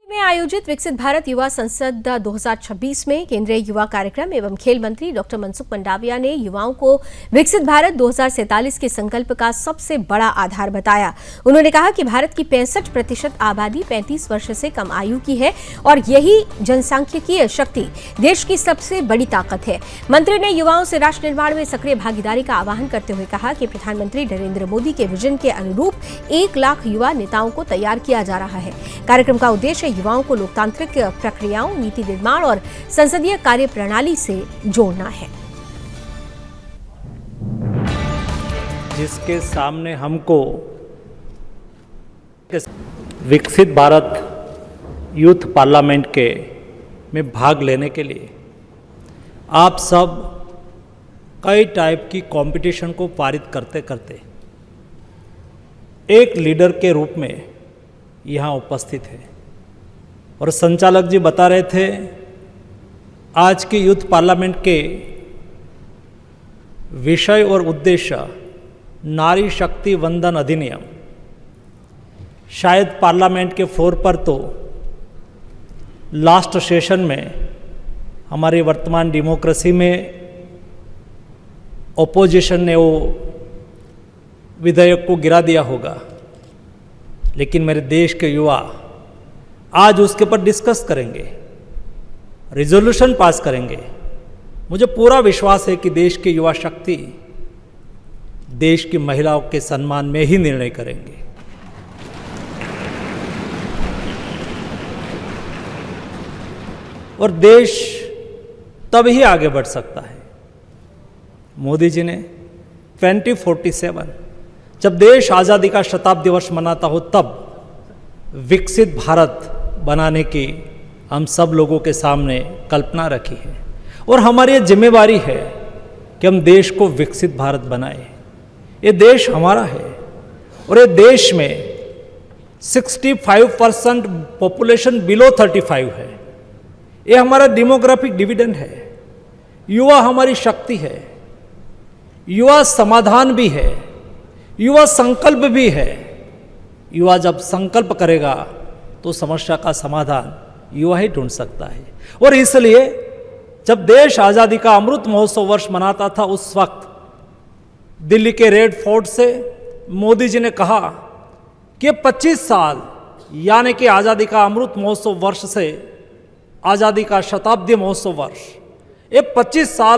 में आयोजित विकसित भारत युवा संसद 2026 में केंद्रीय युवा कार्यक्रम एवं खेल मंत्री डॉक्टर मनसुख मंडाविया ने युवाओं को विकसित भारत 2047 के संकल्प का सबसे बड़ा आधार बताया। उन्होंने कहा कि भारत की 65% आबादी 35 वर्ष से कम आयु की है और यही जनसांख्यिकीय शक्ति देश की सबसे बड़ी ताकत है। मंत्री ने युवाओं से राष्ट्र निर्माण में सक्रिय भागीदारी का आह्वान करते हुए कहा कि प्रधानमंत्री नरेंद्र मोदी के विजन के अनुरूप 1 लाख युवा नेताओं को तैयार किया जा रहा है। कार्यक्रम का उद्देश्य युवाओं को लोकतांत्रिक प्रक्रियाओं, नीति निर्माण और संसदीय कार्य प्रणाली से जोड़ना है। जिसके सामने हमको विकसित भारत यूथ पार्लियामेंट के में भाग लेने के लिए आप सब कई टाइप की कंपटीशन को पारित करते करते एक लीडर के रूप में यहाँ उपस्थित है। और संचालक जी बता रहे थे आज की यूथ पार्लियामेंट के विषय और उद्देश्य नारी शक्ति वंदन अधिनियम। शायद पार्लियामेंट के फ्लोर पर तो लास्ट सेशन में हमारी वर्तमान डेमोक्रेसी में ओपोजिशन ने वो विधेयक को गिरा दिया होगा, लेकिन मेरे देश के युवा आज उसके ऊपर डिस्कस करेंगे, रिजोल्यूशन पास करेंगे। मुझे पूरा विश्वास है कि देश की युवा शक्ति देश की महिलाओं के सम्मान में ही निर्णय करेंगे। और देश तब ही आगे बढ़ सकता है। मोदी जी ने 2047 जब देश आज़ादी का शताब्दी वर्ष मनाता हो तब विकसित भारत बनाने की हम सब लोगों के सामने कल्पना रखी है और हमारी ये जिम्मेवारी है कि हम देश को विकसित भारत बनाएं। ये देश हमारा है और ये देश में 65% पॉपुलेशन बिलो 35 है। ये हमारा डेमोग्राफिक डिविडेंड है। युवा हमारी शक्ति है, युवा समाधान भी है, युवा संकल्प भी है। युवा जब संकल्प करेगा तो समस्या का समाधान युवा ही ढूंढ सकता है। और इसलिए जब देश आज़ादी का अमृत महोत्सव वर्ष मनाता था उस वक्त दिल्ली के रेड फोर्ट से मोदी जी ने कहा कि 25 साल यानी कि आज़ादी का अमृत महोत्सव वर्ष से आज़ादी का शताब्दी महोत्सव वर्ष, ये 25 साल